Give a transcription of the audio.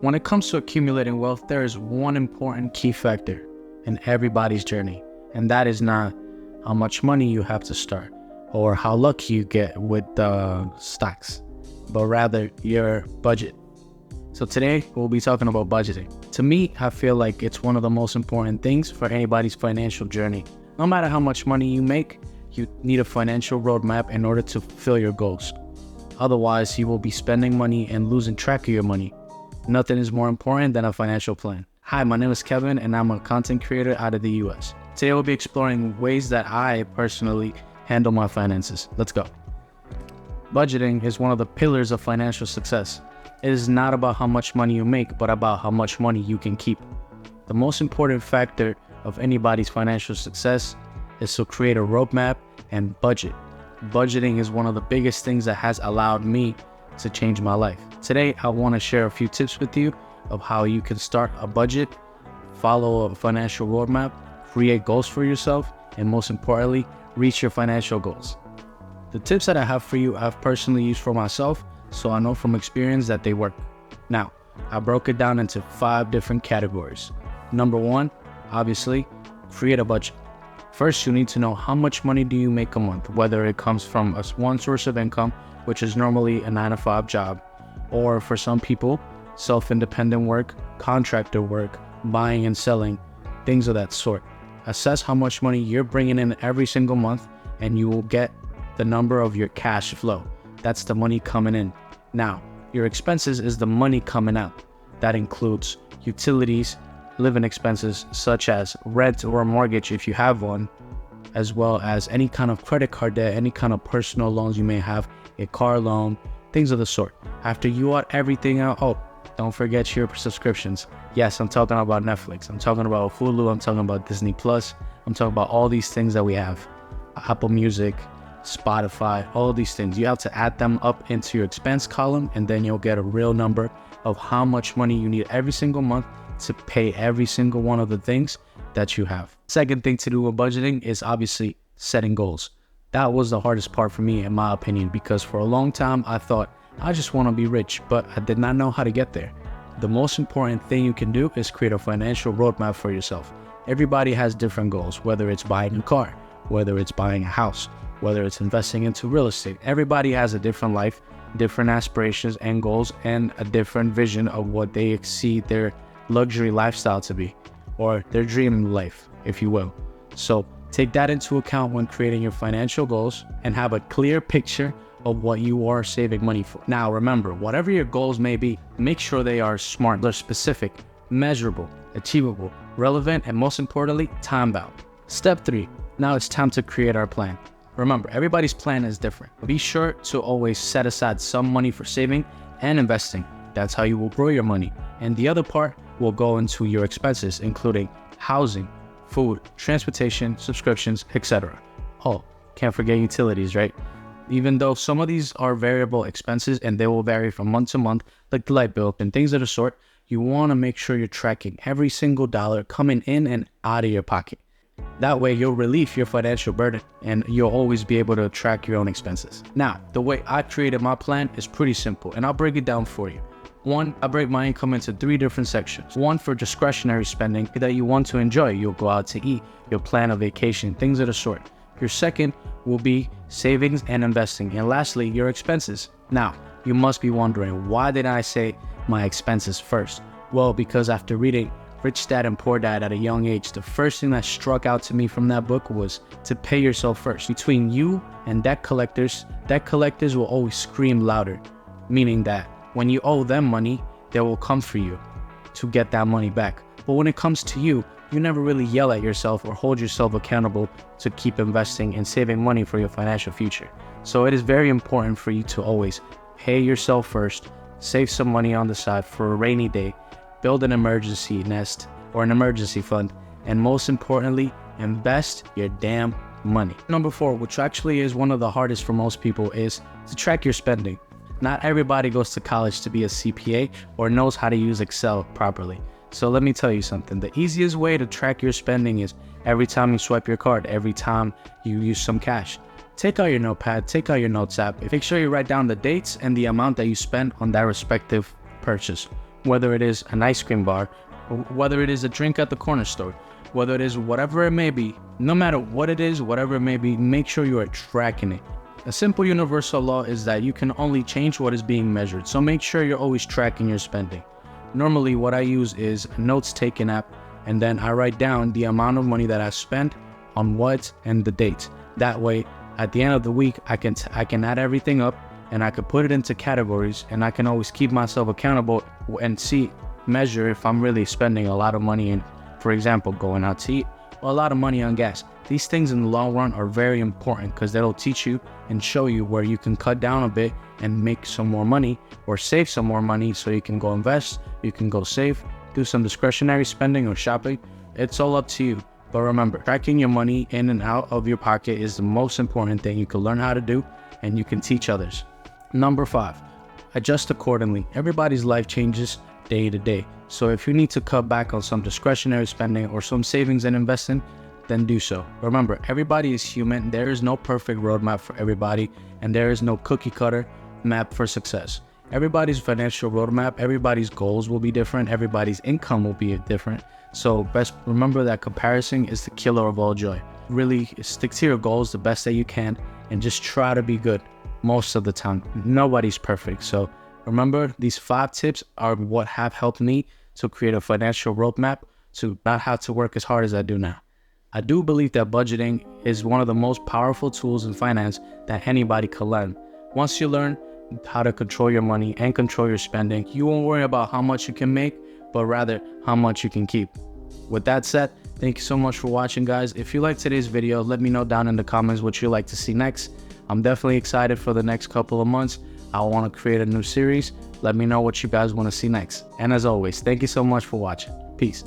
When it comes to accumulating wealth, there is one important key factor in everybody's journey, and that is not how much money you have to start or how lucky you get with the stocks, but rather your budget. So today we'll be talking about budgeting. To me, I feel like it's one of the most important things for anybody's financial journey. No matter how much money you make, you need a financial roadmap in order to fulfill your goals. Otherwise, you will be spending money and losing track of your money. Nothing is more important than a financial plan. Hi, my name is Kevin and I'm a content creator out of the US. Today we'll be exploring ways that I personally handle my finances. Let's go. Budgeting is one of the pillars of financial success. It is not about how much money you make, but about how much money you can keep. The most important factor of anybody's financial success is to create a roadmap and budget. Budgeting is one of the biggest things that has allowed me to change my life. Today, I want to share a few tips with you of how you can start a budget, follow a financial roadmap, create goals for yourself, and most importantly, reach your financial goals. The tips that I have for you, I've personally used for myself, so I know from experience that they work. Now, I broke it down into 5 different categories. Number 1, obviously, create a budget. First, you need to know how much money do you make a month, whether it comes from one source of income, which is normally a 9-to-5 job, or for some people, self-independent work, contractor work, buying and selling, things of that sort. Assess how much money you're bringing in every single month, and you will get the number of your cash flow. That's the money coming in. Now, your expenses is the money coming out. That includes utilities, living expenses such as rent or mortgage if you have one, as well as any kind of credit card debt, any kind of personal loans you may have, a car loan, things of the sort. After you add everything out, don't forget your subscriptions. Yes, I'm talking about Netflix, I'm talking about Hulu, I'm talking about Disney Plus, I'm talking about all these things that we have, Apple Music, Spotify, all these things. You have to add them up into your expense column, and then you'll get a real number of how much money you need every single month to pay every single one of the things that you have. Second thing to do with budgeting is obviously setting goals. That was the hardest part for me, in my opinion, because for a long time I thought I just want to be rich, but I did not know how to get there. The most important thing you can do is create a financial roadmap for yourself. Everybody has different goals, whether it's buying a car, whether it's buying a house, whether it's investing into real estate. Everybody has a different life, different aspirations and goals, and a different vision of what they exceed their luxury lifestyle to be, or their dream life, if you will. So take that into account when creating your financial goals and have a clear picture of what you are saving money for. Now remember, whatever your goals may be, make sure they are smart, they're specific, measurable, achievable, relevant, and most importantly, time-bound. Step 3, now it's time to create our plan. Remember, everybody's plan is different. Be sure to always set aside some money for saving and investing. That's how you will grow your money. And the other part will go into your expenses, including housing, food, transportation, subscriptions, etc. Can't forget utilities, right? Even though some of these are variable expenses and they will vary from month to month, like the light bill and things of the sort, you want to make sure you're tracking every single dollar coming in and out of your pocket. That way you'll relieve your financial burden and you'll always be able to track your own expenses. Now, the way I created my plan is pretty simple, and I'll break it down for you. 1, I break my income into 3 different sections. 1 for discretionary spending that you want to enjoy. You'll go out to eat, you'll plan a vacation, things of the sort. Your second will be savings and investing. And lastly, your expenses. Now, you must be wondering, why did I say my expenses first? Well, because after reading Rich Dad and Poor Dad at a young age, the first thing that struck out to me from that book was to pay yourself first. Between you and debt collectors will always scream louder, meaning that when you owe them money, they will come for you to get that money back. But when it comes to you, you never really yell at yourself or hold yourself accountable to keep investing and saving money for your financial future. So it is very important for you to always pay yourself first, save some money on the side for a rainy day, build an emergency nest or an emergency fund, and most importantly, invest your damn money. Number 4, which actually is one of the hardest for most people, is to track your spending. Not everybody goes to college to be a CPA or knows how to use Excel properly. So let me tell you something. The easiest way to track your spending is every time you swipe your card, every time you use some cash. Take out your notepad, take out your notes app. Make sure you write down the dates and the amount that you spent on that respective purchase. whether it is an ice cream bar, whether it is a drink at the corner store, whether it is whatever it may be, no matter what it is, whatever it may be, make sure you are tracking it. A simple universal law is that you can only change what is being measured, so make sure you're always tracking your spending. Normally what I use is a notes taking app, and then I write down the amount of money that I spent on what and the dates. That way, at the end of the week, I can add everything up and I can put it into categories, and I can always keep myself accountable and measure if I'm really spending a lot of money in, for example, going out to eat, or a lot of money on gas. These things in the long run are very important because they'll teach you and show you where you can cut down a bit and make some more money, or save some more money so you can go invest, you can go save, do some discretionary spending or shopping. It's all up to you. But remember, tracking your money in and out of your pocket is the most important thing you can learn how to do, and you can teach others. Number 5, adjust accordingly. Everybody's life changes day to day. So if you need to cut back on some discretionary spending or some savings and investing, then do so. Remember, everybody is human. There is no perfect roadmap for everybody, and there is no cookie cutter map for success. Everybody's financial roadmap, everybody's goals will be different, everybody's income will be different. So best remember that comparison is the killer of all joy. Really stick to your goals the best that you can, and just try to be good most of the time. Nobody's perfect. So remember, these 5 tips are what have helped me to create a financial roadmap to not have to work as hard as I do now. I do believe that budgeting is one of the most powerful tools in finance that anybody can learn. Once you learn how to control your money and control your spending, you won't worry about how much you can make, but rather how much you can keep. With that said, thank you so much for watching, guys. If you liked today's video, let me know down in the comments what you'd like to see next. I'm definitely excited for the next couple of months. I want to create a new series. Let me know what you guys want to see next. And as always, thank you so much for watching. Peace.